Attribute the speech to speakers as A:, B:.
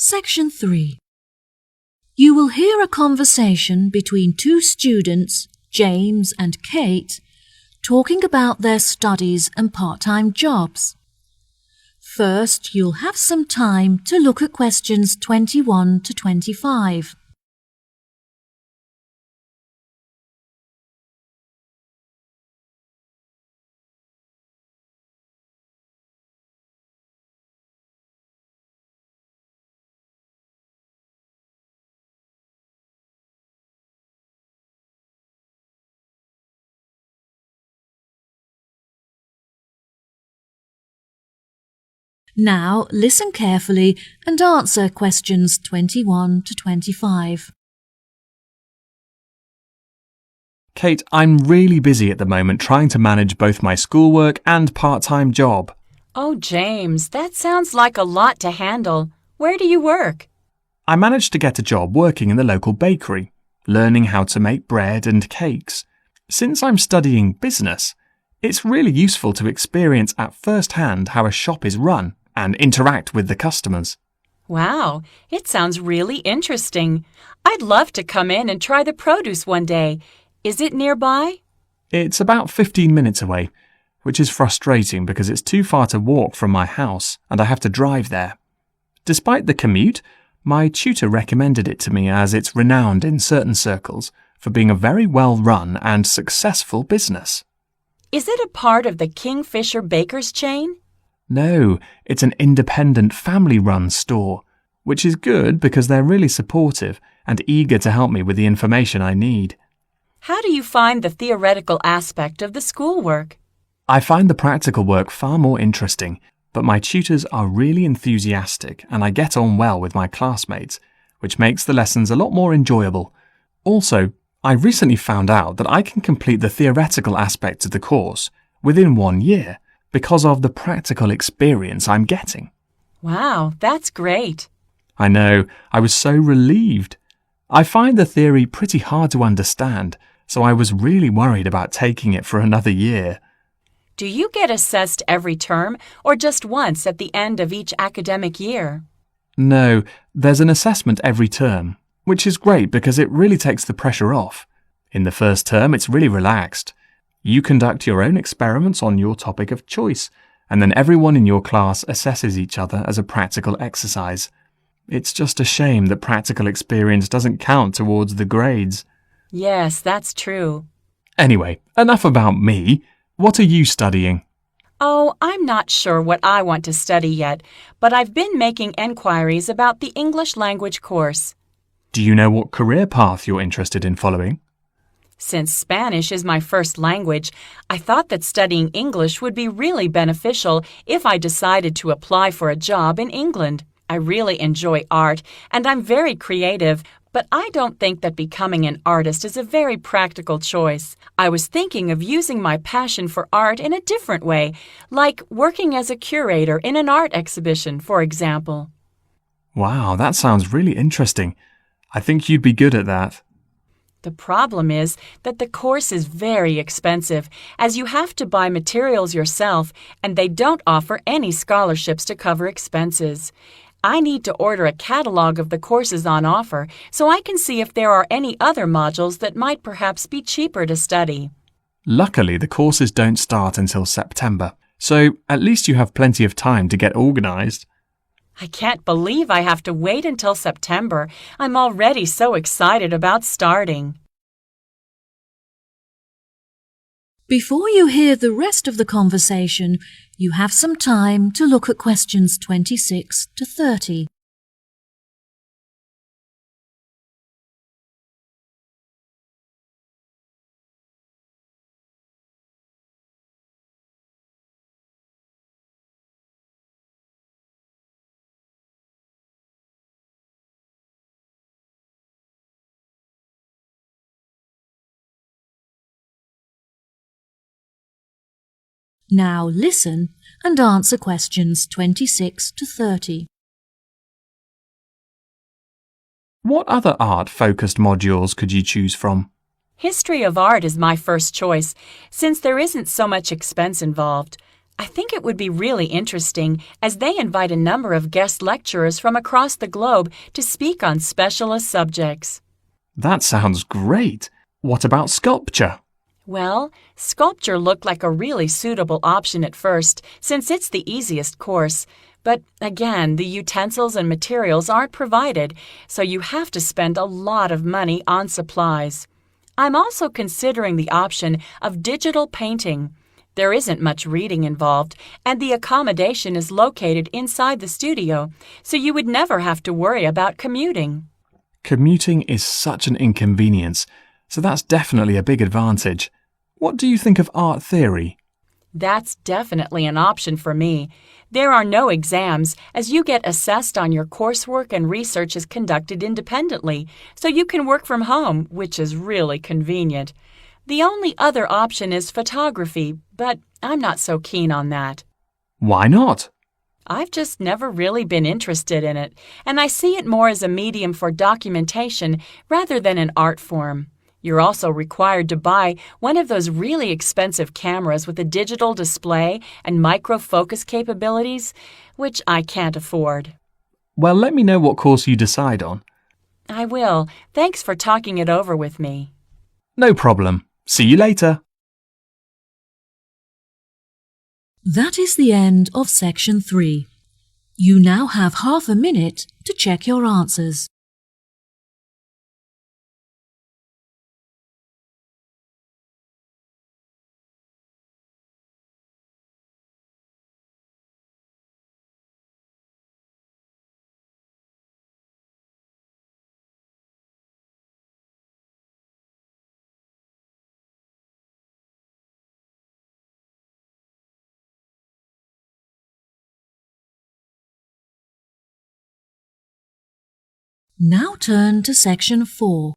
A: Section 3. You will hear a conversation between two students, James and Kate, talking about their studies and part-time jobs. First, you'll have some time to look at questions 21 to 25. Now, listen carefully and answer questions 21 to 25.
B: Kate, I'm really busy at the moment trying to manage both my schoolwork and part-time job.
C: Oh, James, that sounds like a lot to handle. Where do you work?
B: I managed to get a job working in the local bakery, learning how to make bread and cakes. Since I'm studying business, it's really useful to experience at first hand how a shop is run and interact with the customers.
C: Wow, it sounds really interesting. I'd love to come in and try the produce one day. Is it nearby?
B: It's about 15 minutes away, which is frustrating because it's too far to walk from my house and I have to drive there. Despite the commute, my tutor recommended it to me as it's renowned in certain circles for being a very well-run and successful business.
C: Is it a part of the Kingfisher Bakers chain?
B: No, it's an independent family-run store, which is good because they're really supportive and eager to help me with the information I need.
C: How do you find the theoretical aspect of the schoolwork?
B: I find the practical work far more interesting, but my tutors are really enthusiastic and I get on well with my classmates, which makes the lessons a lot more enjoyable. Also, I recently found out that I can complete the theoretical aspects of the course within 1 year because of the practical experience I'm getting.
C: Wow, that's great.
B: I know, I was so relieved. I find the theory pretty hard to understand, so I was really worried about taking it for another year.
C: Do you get assessed every term or just once at the end of each academic year?
B: No, there's an assessment every term, which is great because it really takes the pressure off. In the first term, it's really relaxed. You conduct your own experiments on your topic of choice, and then everyone in your class assesses each other as a practical exercise. It's just a shame that practical experience doesn't count towards the grades.
C: Yes, that's true.
B: Anyway, enough about me. What are you studying?
C: Oh, I'm not sure what I want to study yet, but I've been making enquiries about the English language course.
B: Do you know what career path you're interested in following?
C: Since Spanish is my first language, I thought that studying English would be really beneficial if I decided to apply for a job in England. I really enjoy art, and I'm very creative, but I don't think that becoming an artist is a very practical choice. I was thinking of using my passion for art in a different way, like working as a curator in an art exhibition, for example.
B: Wow, that sounds really interesting. I think you'd be good at that.
C: The problem is that the course is very expensive, as you have to buy materials yourself, and they don't offer any scholarships to cover expenses. I need to order a catalog of the courses on offer so I can see if there are any other modules that might perhaps be cheaper to study.
B: Luckily, the courses don't start until September, so at least you have plenty of time to get organised.
C: I can't believe I have to wait until September. I'm already so excited about starting.
A: Before you hear the rest of the conversation, you have some time to look at questions 26 to 30. Now listen and answer questions 26 to 30.
B: What other art-focused modules could you choose from?
C: History of art is my first choice, since there isn't so much expense involved. I think it would be really interesting as they invite a number of guest lecturers from across the globe to speak on specialist subjects.
B: That sounds great. What about sculpture?
C: Well, sculpture looked like a really suitable option at first, since it's the easiest course. But again, the utensils and materials aren't provided, so you have to spend a lot of money on supplies. I'm also considering the option of digital painting. There isn't much reading involved, and the accommodation is located inside the studio, so you would never have to worry about commuting.
B: Commuting is such an inconvenience, so that's definitely a big advantage. What do you think of art theory?
C: That's definitely an option for me. There are no exams, as you get assessed on your coursework and research is conducted independently, so you can work from home, which is really convenient. The only other option is photography, but I'm not so keen on that.
B: Why not?
C: I've just never really been interested in it, and I see it more as a medium for documentation rather than an art form. You're also required to buy one of those really expensive cameras with a digital display and micro-focus capabilities, which I can't afford.
B: Well, let me know what course you decide on.
C: I will. Thanks for talking it over with me.
B: No problem. See you later.
A: That is the end of Section 3. You now have half a minute to check your answers. Now turn to Section 4.